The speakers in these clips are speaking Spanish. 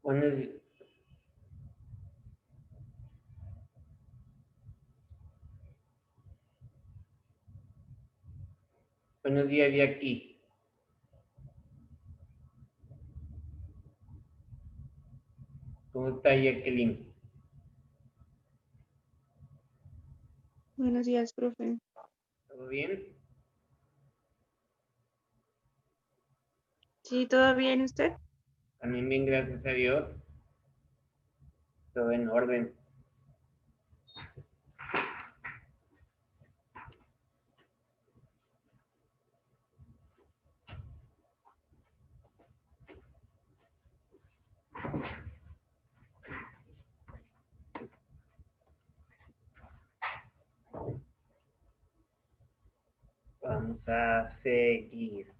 Buenos, buenos días de aquí. ¿Cómo está Jacqueline? Buenos días, profe. ¿Todo bien? Sí, ¿todo bien usted? También bien, gracias a Dios. Todo en orden. Vamos a seguir.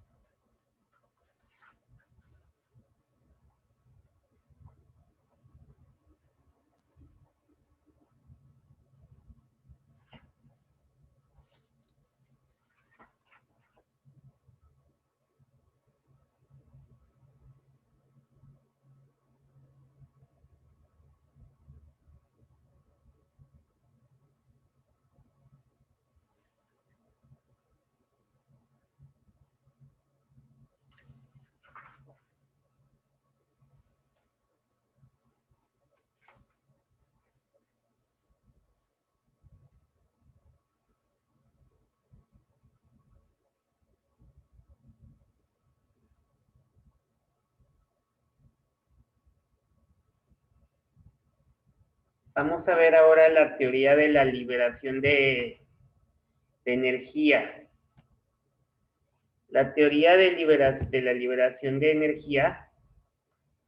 Vamos a ver ahora la teoría de la liberación de energía. La teoría de la liberación de energía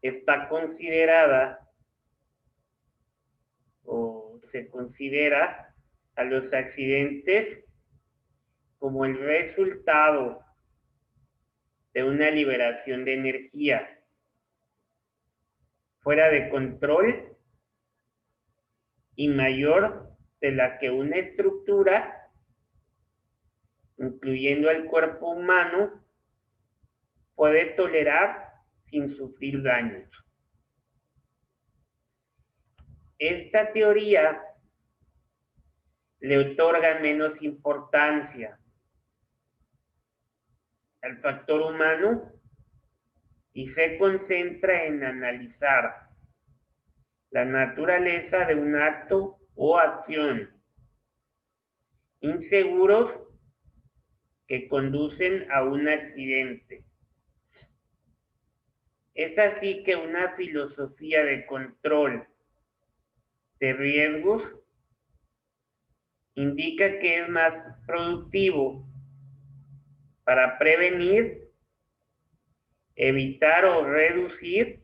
está considerada o se considera a los accidentes como el resultado de una liberación de energía fuera de control y mayor de la que una estructura, incluyendo el cuerpo humano, puede tolerar sin sufrir daños. Esta teoría le otorga menos importancia al factor humano y se concentra en analizar la naturaleza de un acto o acción inseguros que conducen a un accidente. Es así que una filosofía de control de riesgos indica que es más productivo para prevenir, evitar o reducir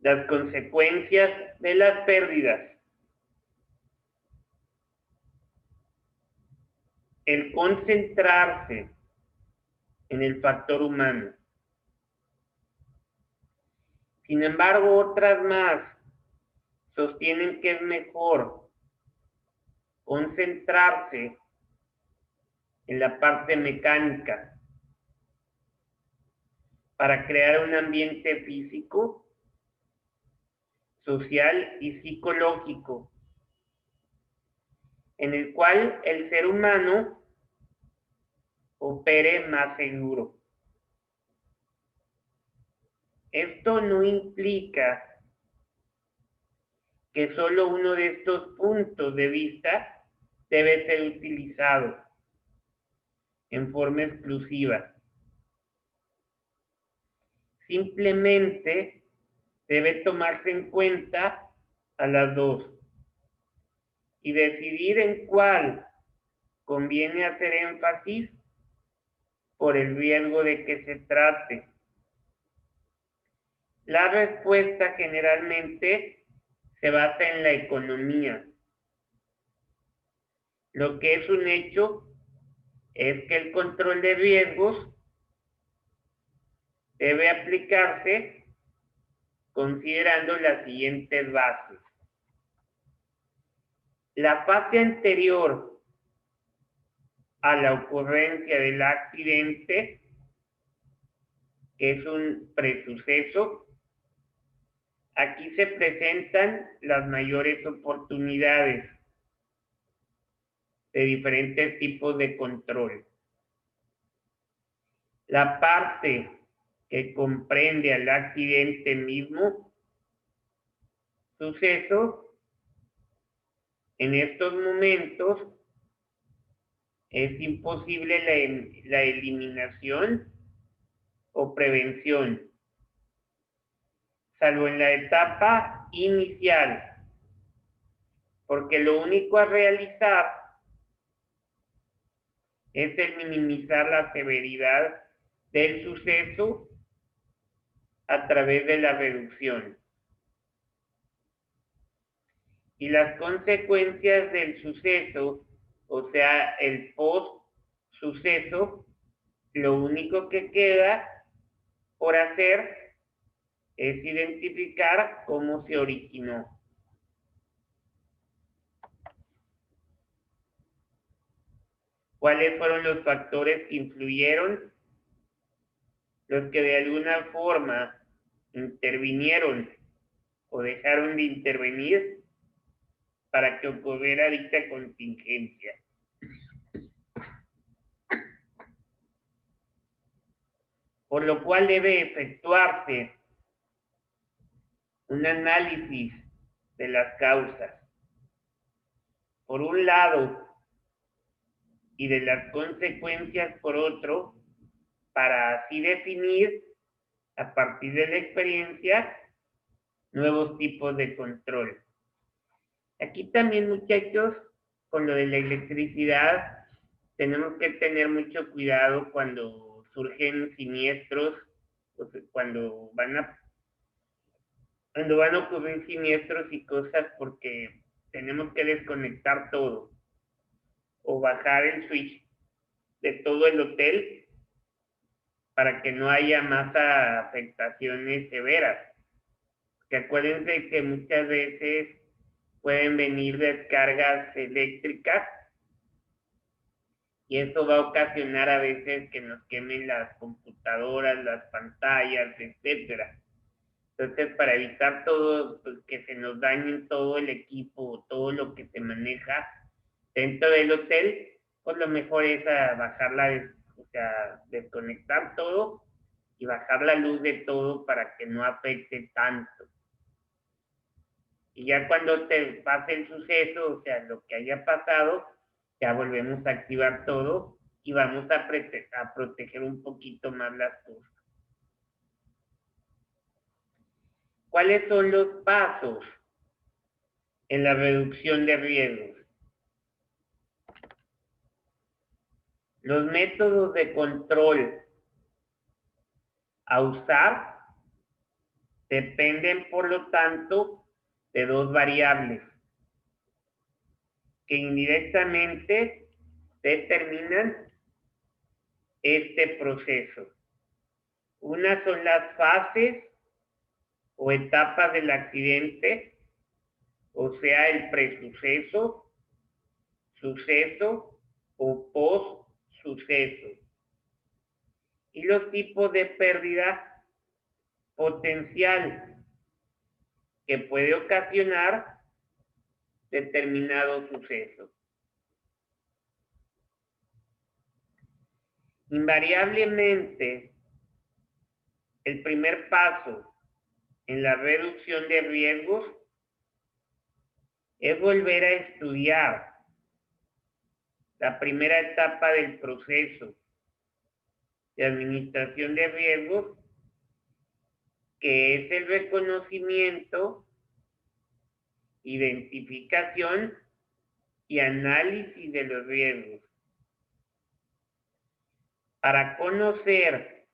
las consecuencias de las pérdidas. El concentrarse en el factor humano. Sin embargo, otras más sostienen que es mejor concentrarse en la parte mecánica para crear un ambiente físico, social y psicológico en el cual el ser humano opere más seguro. Esto no implica que solo uno de estos puntos de vista debe ser utilizado en forma exclusiva. Simplemente debe tomarse en cuenta a las dos y decidir en cuál conviene hacer énfasis por el riesgo de que se trate. La respuesta generalmente se basa en la economía. Lo que es un hecho es que el control de riesgos debe aplicarse considerando las siguientes bases. La fase anterior a la ocurrencia del accidente que es un presuceso, aquí se presentan las mayores oportunidades de diferentes tipos de control. La parte que comprende al accidente mismo, suceso, en estos momentos es imposible la eliminación o prevención, salvo en la etapa inicial, porque lo único a realizar es el minimizar la severidad del suceso a través de la reducción. Y las consecuencias del suceso, o sea, el post-suceso, lo único que queda por hacer es identificar cómo se originó. ¿Cuáles fueron los factores que influyeron? Los que de alguna forma intervinieron o dejaron de intervenir para que ocurriera dicha contingencia. Por lo cual debe efectuarse un análisis de las causas. Por un lado, y de las consecuencias por otro, para así definir, a partir de la experiencia, nuevos tipos de control. Aquí también, muchachos, con lo de la electricidad, tenemos que tener mucho cuidado cuando surgen siniestros, cuando van a ocurrir siniestros y cosas, porque tenemos que desconectar todo o bajar el switch de todo el hotel para que no haya más afectaciones severas. Que acuérdense que muchas veces pueden venir descargas eléctricas y eso va a ocasionar a veces que nos quemen las computadoras, las pantallas, etcétera. Entonces, para evitar todo, pues, que se nos dañen todo el equipo, todo lo que se maneja dentro del hotel, pues lo mejor es desconectar todo y bajar la luz de todo para que no afecte tanto. Y ya cuando te pase el suceso, o sea, lo que haya pasado, ya volvemos a activar todo y vamos a proteger un poquito más las cosas. ¿Cuáles son los pasos en la reducción de riesgos? Los métodos de control a usar dependen, por lo tanto, de dos variables que indirectamente determinan este proceso. Una son las fases o etapas del accidente, o sea, el presuceso, suceso o post-suceso. Y los tipos de pérdida potencial que puede ocasionar determinado suceso. Invariablemente, el primer paso en la reducción de riesgos es volver a estudiar la primera etapa del proceso de administración de riesgos, que es el reconocimiento, identificación y análisis de los riesgos. Para conocer,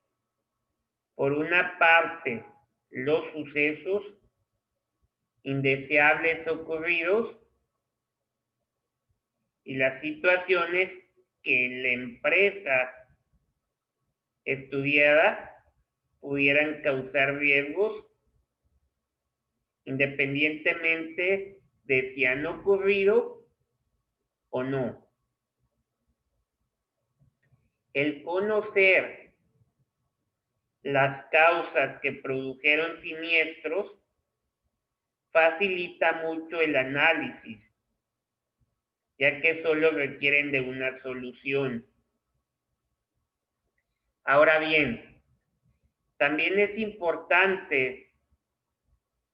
por una parte, los sucesos indeseables ocurridos y las situaciones que en la empresa estudiada pudieran causar riesgos, independientemente de si han ocurrido o no. El conocer las causas que produjeron siniestros, facilita mucho el análisis, ya que solo requieren de una solución. Ahora bien, también es importante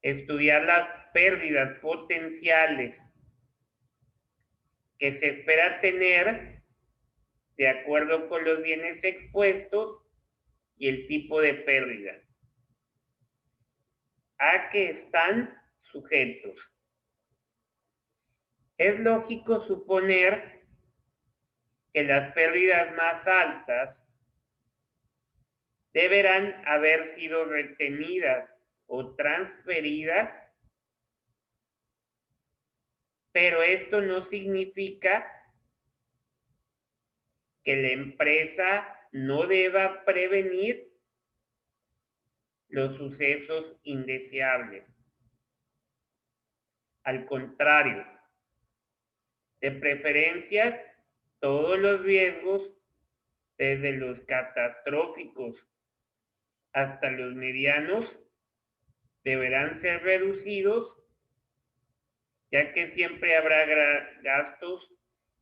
estudiar las pérdidas potenciales que se espera tener de acuerdo con los bienes expuestos y el tipo de pérdida a que están sujetos. Es lógico suponer que las pérdidas más altas deberán haber sido retenidas o transferidas, pero esto no significa que la empresa no deba prevenir los sucesos indeseables. Al contrario, de preferencia, todos los riesgos, desde los catastróficos hasta los medianos, deberán ser reducidos, ya que siempre habrá gastos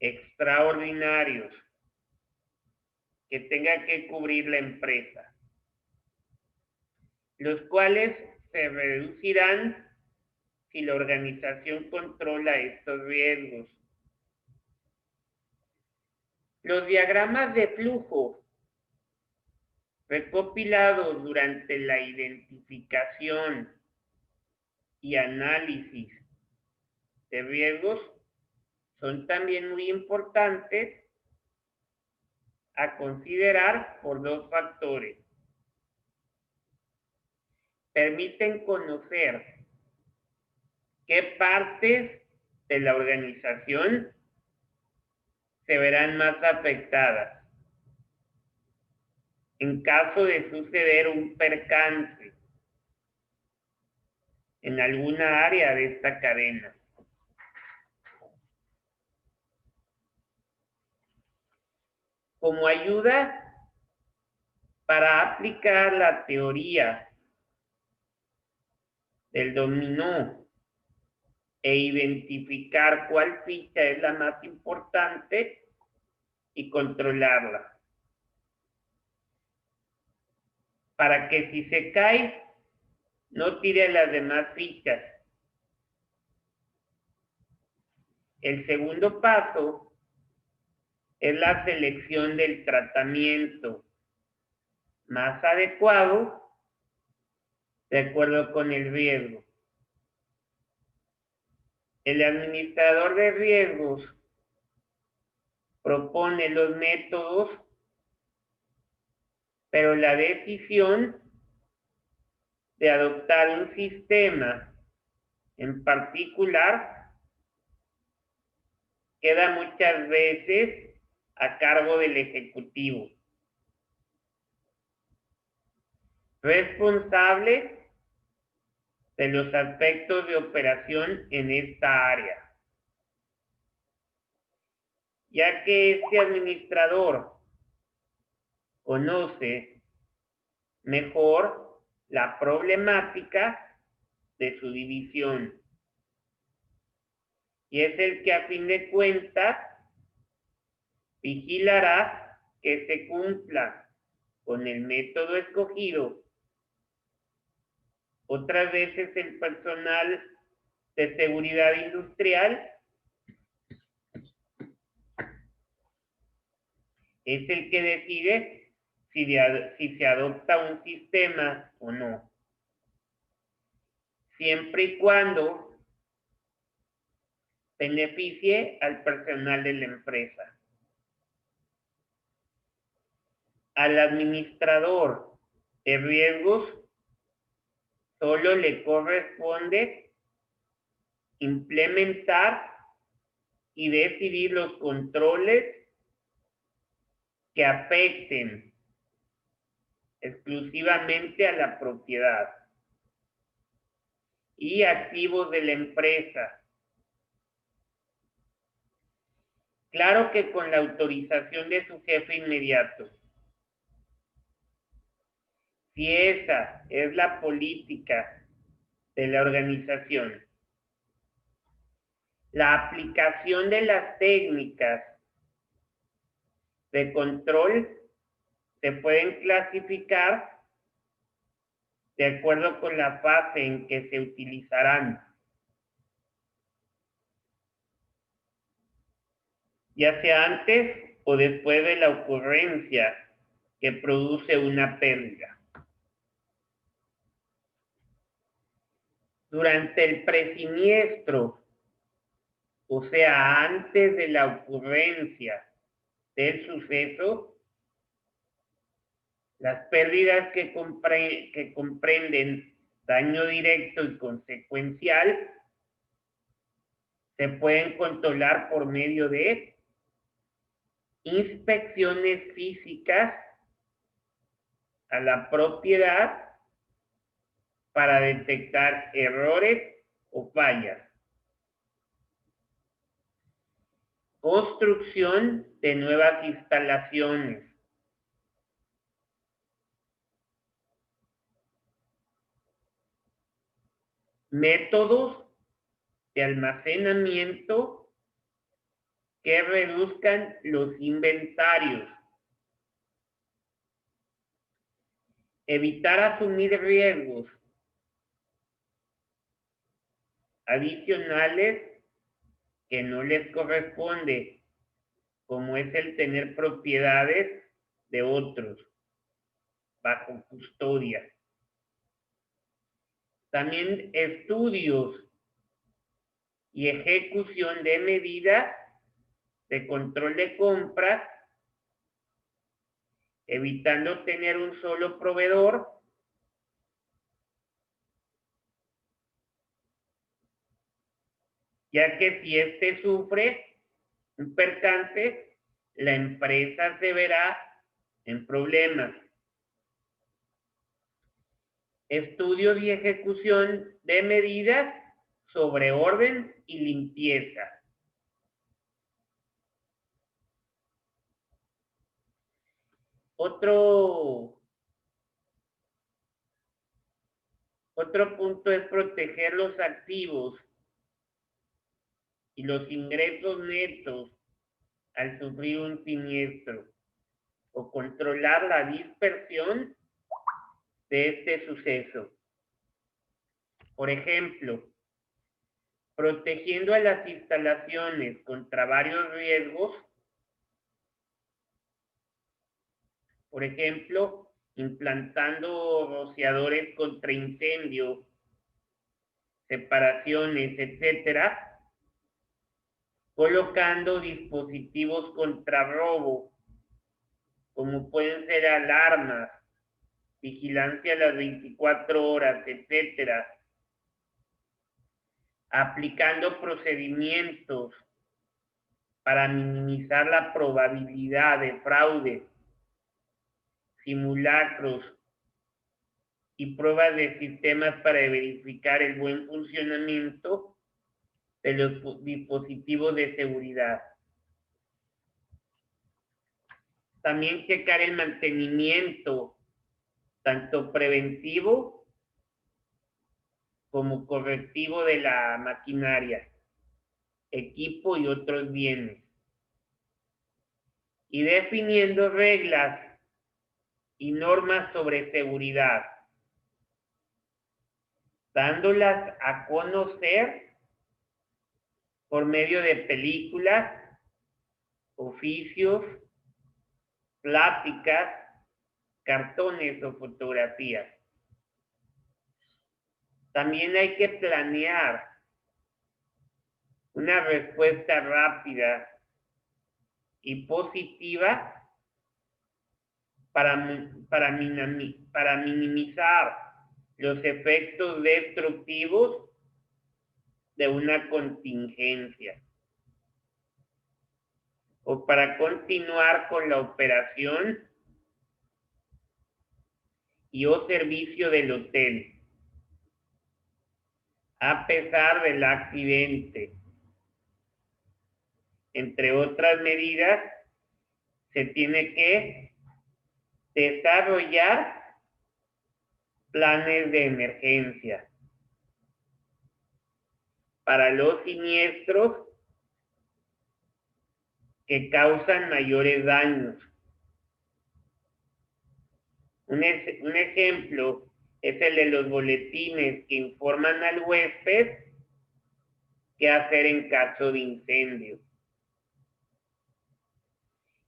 extraordinarios que tenga que cubrir la empresa, los cuales se reducirán si la organización controla estos riesgos. Los diagramas de flujo recopilados durante la identificación y análisis de riesgos son también muy importantes a considerar por dos factores. Permiten conocer qué partes de la organización se verán más afectadas en caso de suceder un percance en alguna área de esta cadena. Como ayuda para aplicar la teoría del dominó e identificar cuál ficha es la más importante y controlarla, para que si se cae, no tire las demás fichas. El segundo paso es la selección del tratamiento más adecuado de acuerdo con el riesgo. El administrador de riesgos propone los métodos, pero la decisión de adoptar un sistema en particular queda muchas veces a cargo del ejecutivo, responsable de los aspectos de operación en esta área, ya que este administrador conoce mejor la problemática de su división y es el que a fin de cuentas vigilará que se cumpla con el método escogido. Otras veces el personal de seguridad industrial es el que decide si se adopta un sistema o no, siempre y cuando beneficie al personal de la empresa. Al administrador de riesgos solo le corresponde implementar y decidir los controles que afecten exclusivamente a la propiedad y activos de la empresa. Claro que con la autorización de su jefe inmediato. Si esa es la política de la organización, la aplicación de las técnicas de control se pueden clasificar de acuerdo con la fase en que se utilizarán, ya sea antes o después de la ocurrencia que produce una pérdida. Durante el presiniestro, o sea, antes de la ocurrencia del suceso, las pérdidas que comprenden daño directo y consecuencial se pueden controlar por medio de inspecciones físicas a la propiedad para detectar errores o fallas. Construcción de nuevas instalaciones. Métodos de almacenamiento que reduzcan los inventarios. Evitar asumir riesgos adicionales que no les corresponde, como es el tener propiedades de otros bajo custodia. También estudios y ejecución de medidas de control de compras, evitando tener un solo proveedor, ya que si éste sufre un percance, la empresa se verá en problemas. Estudios y ejecución de medidas sobre orden y limpieza. Otro punto es proteger los activos y los ingresos netos al sufrir un siniestro o controlar la dispersión de este suceso. Por ejemplo, protegiendo a las instalaciones contra varios riesgos, por ejemplo, implantando rociadores contra incendio, separaciones, etcétera, colocando dispositivos contra robo, como pueden ser alarmas, vigilancia a las 24 horas, etcétera, aplicando procedimientos para minimizar la probabilidad de fraude, simulacros y pruebas de sistemas para verificar el buen funcionamiento de los dispositivos de seguridad. También checar el mantenimiento, tanto preventivo como correctivo de la maquinaria, equipo y otros bienes. Y definiendo reglas y normas sobre seguridad, dándolas a conocer por medio de películas, oficios, pláticas, cartones o fotografías. También hay que planear una respuesta rápida y positiva para minimizar los efectos destructivos de una contingencia o para continuar con la operación y o servicio del hotel a pesar del accidente. Entre otras medidas, se tiene que desarrollar planes de emergencia. Para los siniestros que causan mayores daños. Un ejemplo es el de los boletines que informan al huésped qué hacer en caso de incendio.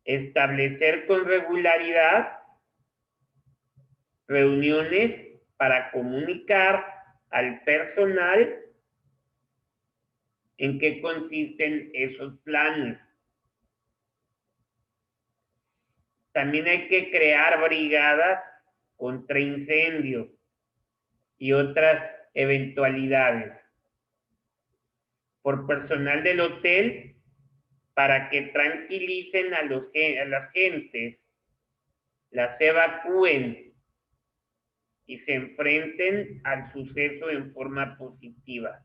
Establecer con regularidad reuniones para comunicar al personal en qué consisten esos planes. También hay que crear brigadas contra incendios y otras eventualidades por personal del hotel para que tranquilicen a las gentes, las evacúen y se enfrenten al suceso en forma positiva.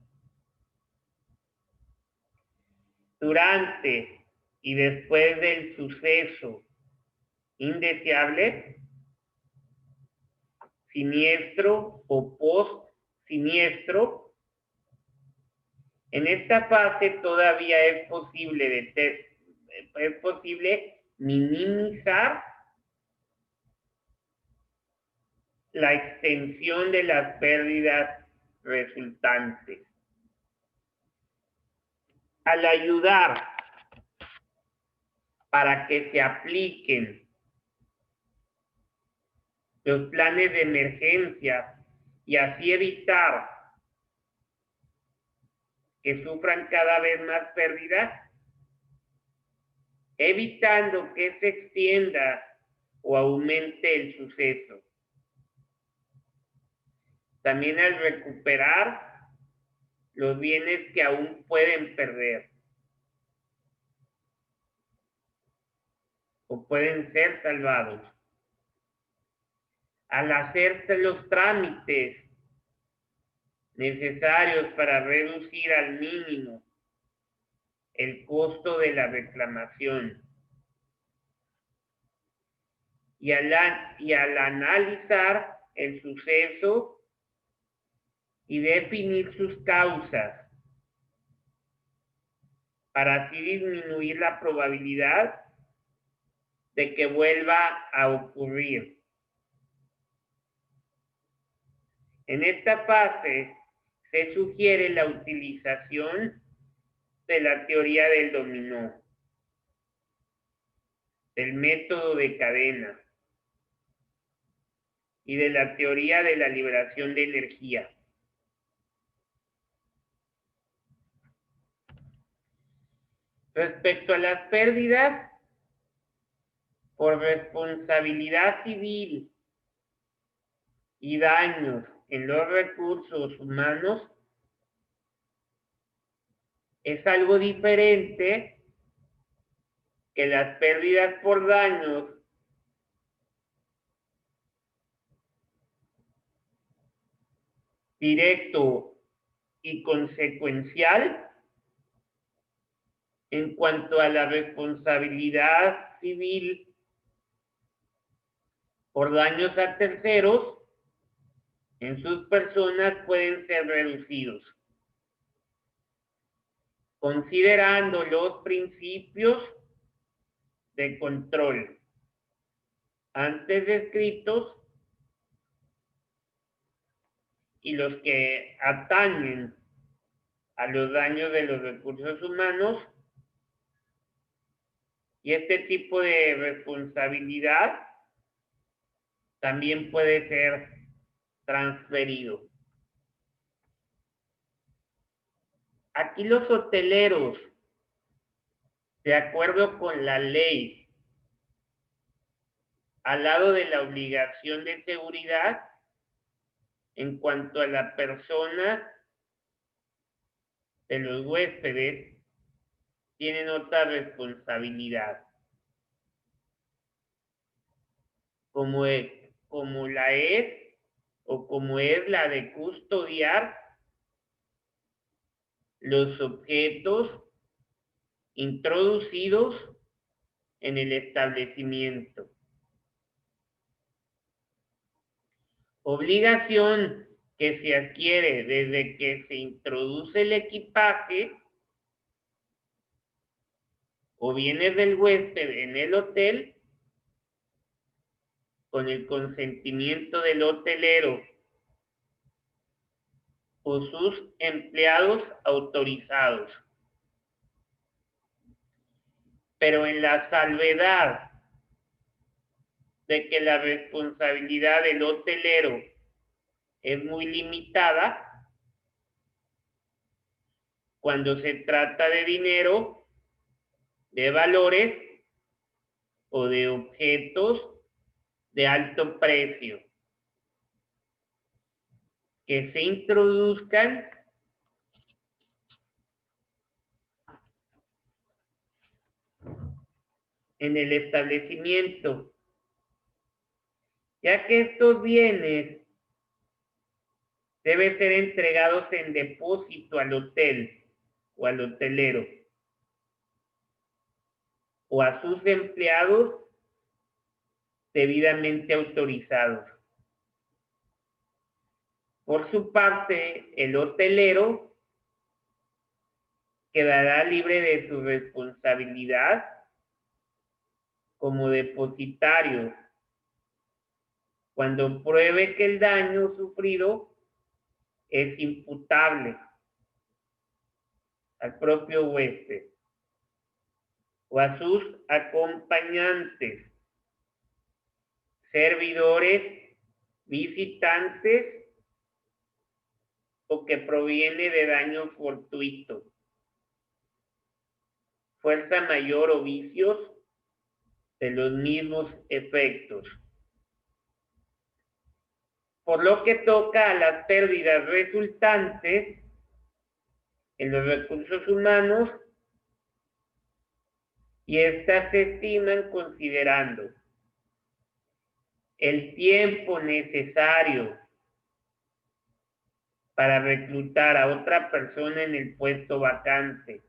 Durante y después del suceso indeseable, siniestro o post-siniestro, en esta fase todavía es posible minimizar la extensión de las pérdidas resultantes. Al ayudar para que se apliquen los planes de emergencia y así evitar que sufran cada vez más pérdidas, evitando que se extienda o aumente el suceso. También al recuperar los bienes que aún pueden perder o pueden ser salvados. Al hacerse los trámites necesarios para reducir al mínimo el costo de la reclamación. Y al analizar el suceso y definir sus causas para así disminuir la probabilidad de que vuelva a ocurrir. En esta fase se sugiere la utilización de la teoría del dominó, del método de cadena y de la teoría de la liberación de energía. Respecto a las pérdidas por responsabilidad civil y daños en los recursos humanos, es algo diferente que las pérdidas por daños directo y consecuencial en cuanto a la responsabilidad civil por daños a terceros en sus personas pueden ser reducidos, considerando los principios de control antes descritos y los que atañen a los daños de los recursos humanos. Y este tipo de responsabilidad también puede ser transferido. Aquí los hoteleros, de acuerdo con la ley, al lado de la obligación de seguridad, en cuanto a la persona de los huéspedes, tienen otra responsabilidad, como la es la de custodiar los objetos introducidos en el establecimiento. Obligación que se adquiere desde que se introduce el equipaje o bienes del huésped en el hotel con el consentimiento del hotelero o sus empleados autorizados. Pero en la salvedad de que la responsabilidad del hotelero es muy limitada, cuando se trata de dinero, de valores o de objetos de alto precio que se introduzcan en el establecimiento, ya que estos bienes deben ser entregados en depósito al hotel o al hotelero o a sus empleados debidamente autorizados. Por su parte, el hotelero quedará libre de su responsabilidad como depositario cuando pruebe que el daño sufrido es imputable al propio huésped o a sus acompañantes, servidores, visitantes o que proviene de daño fortuito, fuerza mayor o vicios de los mismos efectos. Por lo que toca a las pérdidas resultantes en los recursos humanos, y estas se estiman considerando el tiempo necesario para reclutar a otra persona en el puesto vacante,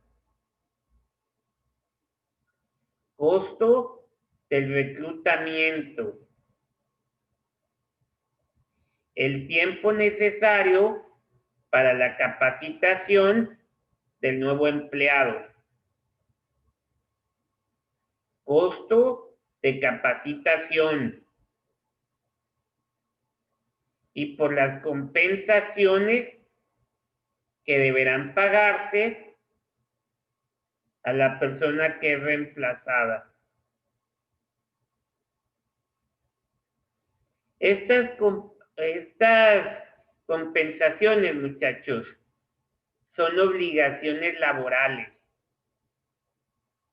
costo del reclutamiento, el tiempo necesario para la capacitación del nuevo empleado, costo de capacitación y por las compensaciones que deberán pagarse a la persona que es reemplazada. Estas compensaciones, muchachos, son obligaciones laborales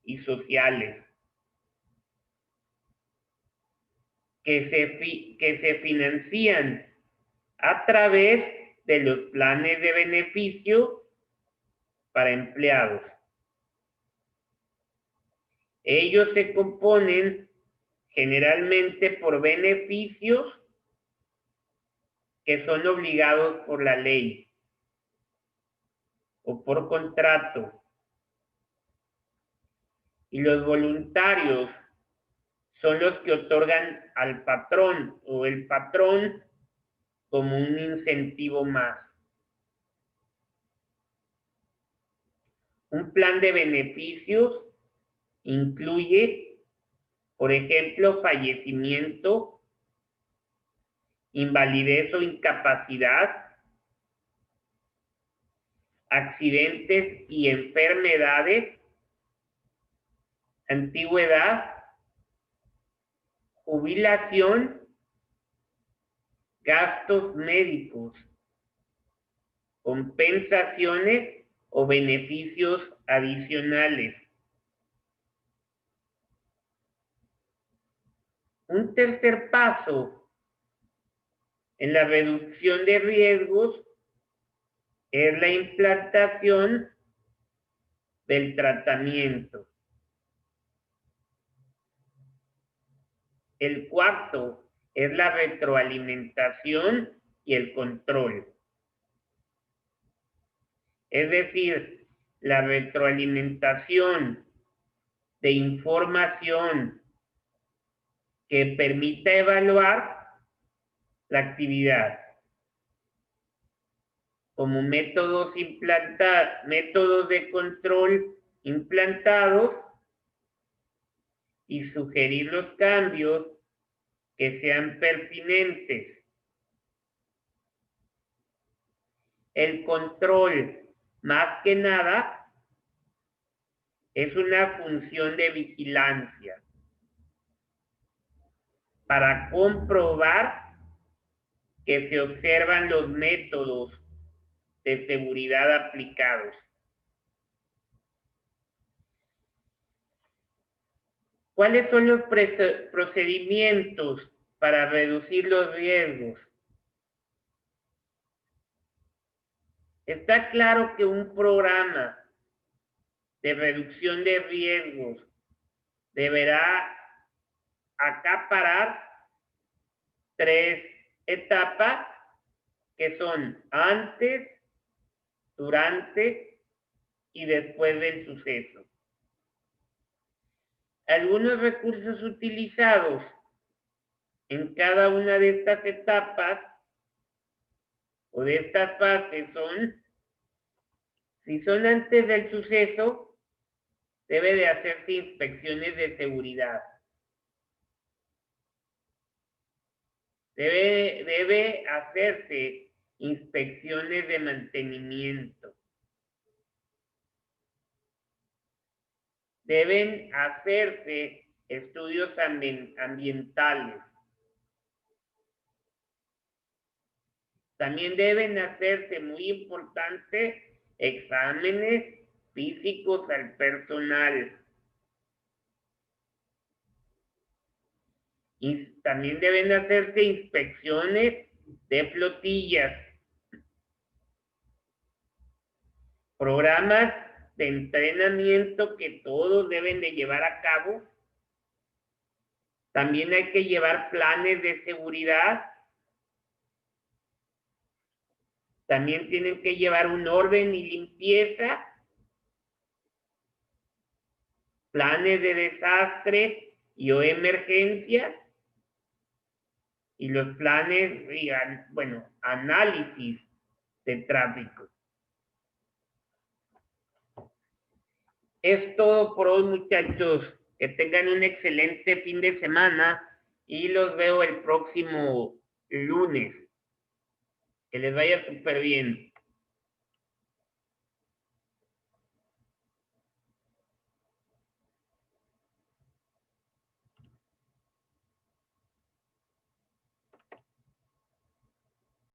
y sociales que se financian a través de los planes de beneficio para empleados. Ellos se componen generalmente por beneficios que son obligados por la ley o por contrato. Y los voluntarios son los que otorgan al patrón o el patrón como un incentivo más. Un plan de beneficios incluye, por ejemplo, fallecimiento, invalidez o incapacidad, accidentes y enfermedades, antigüedad, jubilación, gastos médicos, compensaciones o beneficios adicionales. Un tercer paso en la reducción de riesgos es la implantación del tratamiento. El cuarto es la retroalimentación y el control. Es decir, la retroalimentación de información que permita evaluar la actividad. Como métodos de control implantados y sugerir los cambios que sean pertinentes. El control, más que nada, es una función de vigilancia para comprobar que se observan los métodos de seguridad aplicados. ¿Cuáles son los procedimientos para reducir los riesgos? Está claro que un programa de reducción de riesgos deberá acaparar 3 etapas que son antes, durante y después del suceso. Algunos recursos utilizados en cada una de estas etapas o de estas fases son: si son antes del suceso, debe de hacerse inspecciones de seguridad. Debe hacerse inspecciones de mantenimiento. Deben hacerse estudios ambientales. También deben hacerse, muy importante, exámenes físicos al personal. Y también deben hacerse inspecciones de flotillas. Programas de entrenamiento que todos deben de llevar a cabo. También hay que llevar planes de seguridad. También tienen que llevar un orden y limpieza, planes de desastre y o emergencias, y los planes, análisis de tráfico. Es todo por hoy, muchachos. Que tengan un excelente fin de semana y los veo el próximo lunes. Que les vaya súper bien.